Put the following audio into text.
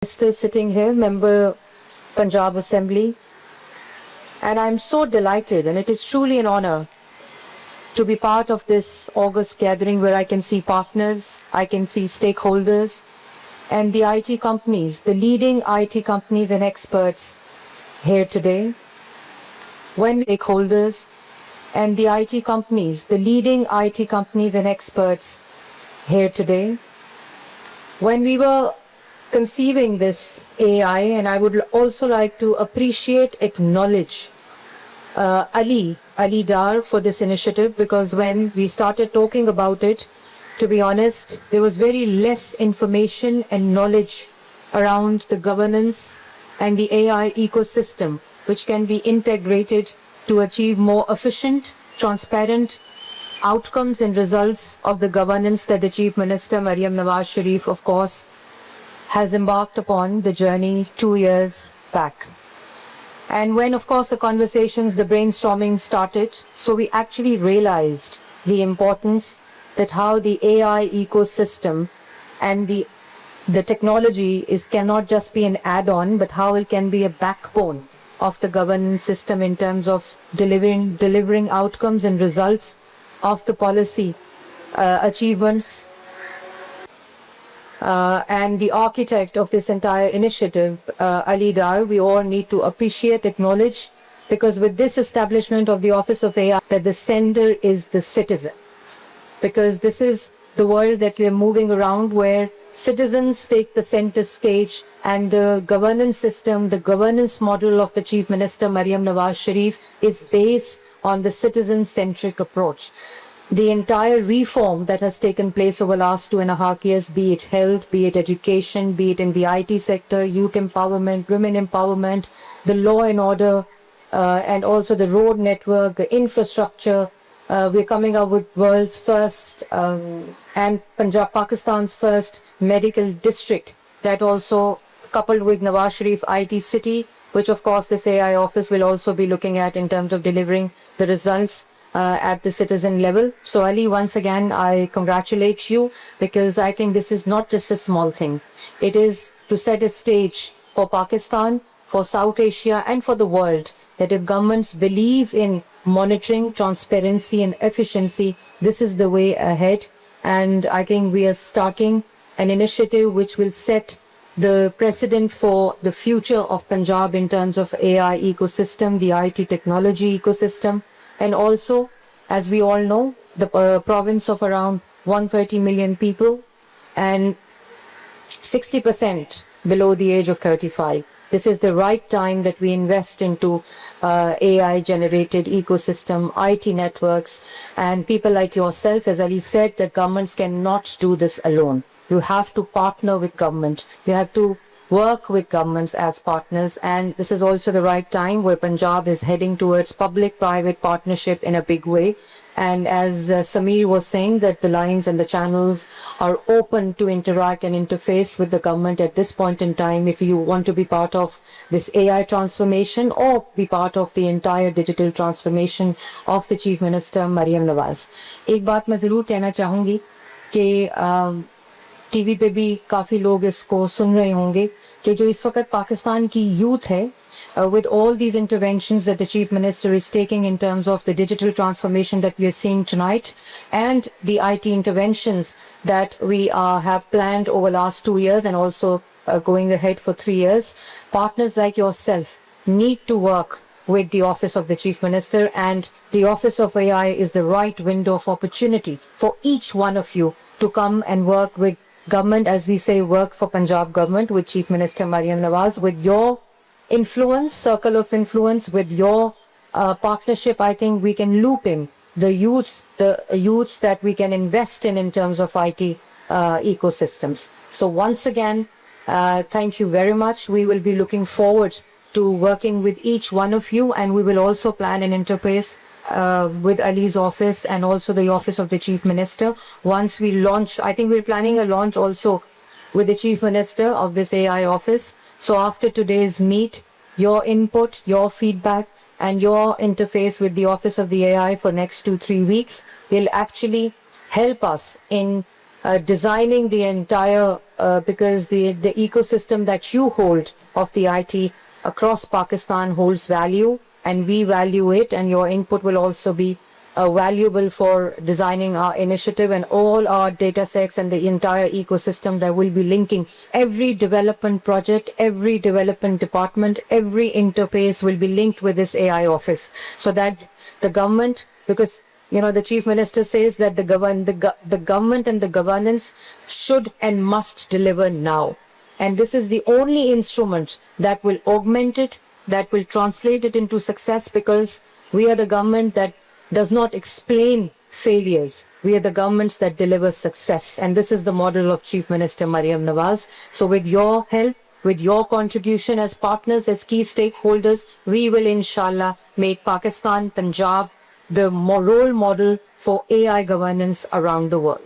Still sitting here, member Punjab Assembly, and I'm so delighted, and it is truly an honor to be part of this August gathering where I can see partners, I can see stakeholders, and the IT companies, the leading IT companies and experts here today. When stakeholders and the IT companies, the leading IT companies and experts here today. When we were conceiving this AI, and I would also like to appreciate, acknowledge Ali Dar for this initiative, because when we started talking about it, to be honest, there was very less information and knowledge around the governance and the AI ecosystem, which can be integrated to achieve more efficient, transparent outcomes and results of the governance that the Chief Minister, Maryam Nawaz Sharif, of course, has embarked upon the journey 2 years back. And when, of course, the conversations, the brainstorming started, so we actually realized the importance that how the AI ecosystem and the technology cannot just be an add-on, but how it can be a backbone of the governance system in terms of delivering outcomes and results of the policy achievements. And the architect of this entire initiative, Ali Dar, we all need to appreciate, acknowledge, because with this establishment of the Office of AI, that the sender is the citizen. Because this is the world that we are moving around, where citizens take the center stage, and the governance system, the governance model of the Chief Minister, Maryam Nawaz Sharif, is based on the citizen-centric approach. The entire reform that has taken place over the last 2.5 years, be it health, be it education, be it in the IT sector, youth empowerment, women empowerment, the law and order, and also the road network, the infrastructure. We're coming up with world's first and Punjab, Pakistan's first medical district, that also coupled with Nawaz Sharif IT City, which of course this AI office will also be looking at in terms of delivering the results at the citizen level. So Ali, once again, I congratulate you, because I think this is not just a small thing. It is to set a stage for Pakistan, for South Asia, and for the world, that if governments believe in monitoring, transparency and efficiency, this is the way ahead. And I think we are starting an initiative which will set the precedent for the future of Punjab in terms of AI ecosystem, the IT technology ecosystem, and also, as we all know, the province of around 130 million people and 60% below the age of 35. This is the right time that we invest into AI-generated ecosystem, IT networks, and people like yourself. As Ali said, that governments cannot do this alone. You have to partner with government. You have to work with governments as partners, and this is also the right time where Punjab is heading towards public-private partnership in a big way. And as Samir was saying, that the lines and the channels are open to interact and interface with the government at this point in time, if you want to be part of this AI transformation or be part of the entire digital transformation of the Chief Minister, Maryam Nawaz. एक बात मैं ज़रूर कहना चाहूँगी कि TV पे भी काफ़ी लोग इसको सुन रहे होंगे कि जो इस वक्त पाकिस्तान की यूथ है, with all these interventions that the Chief Minister is taking in terms of the digital transformation that we are seeing tonight, and the IT interventions that we have planned over the last 2 years, and also going ahead for 3 years, partners like yourself need to work with the Office of the Chief Minister, and the Office of AI is the right window of opportunity for each one of you to come and work with government, as we say, work for Punjab government with Chief Minister Maryam Nawaz, with your influence, circle of influence, with your partnership. I think we can loop in the youth that we can invest in terms of IT ecosystems. So once again, thank you very much. We will be looking forward to working with each one of you, and we will also plan an interface with Ali's office and also the Office of the Chief Minister. Once we launch, I think we're planning a launch also with the Chief Minister of this AI office. So after today's meet, your input, your feedback, and your interface with the Office of the AI for next 2-3 weeks will actually help us in designing the entire because the ecosystem that you hold of the IT across Pakistan holds value, and we value it, and your input will also be valuable for designing our initiative and all our data sets and the entire ecosystem that will be linking every development project, every development department, every interface will be linked with this AI office, so that the government, because the chief minister says that the government and the governance should and must deliver now. And this is the only instrument that will augment it, that will translate it into success, because we are the government that does not explain failures. We are the governments that deliver success. And this is the model of Chief Minister Maryam Nawaz. So with your help, with your contribution as partners, as key stakeholders, we will inshallah make Pakistan, Punjab, the role model for AI governance around the world.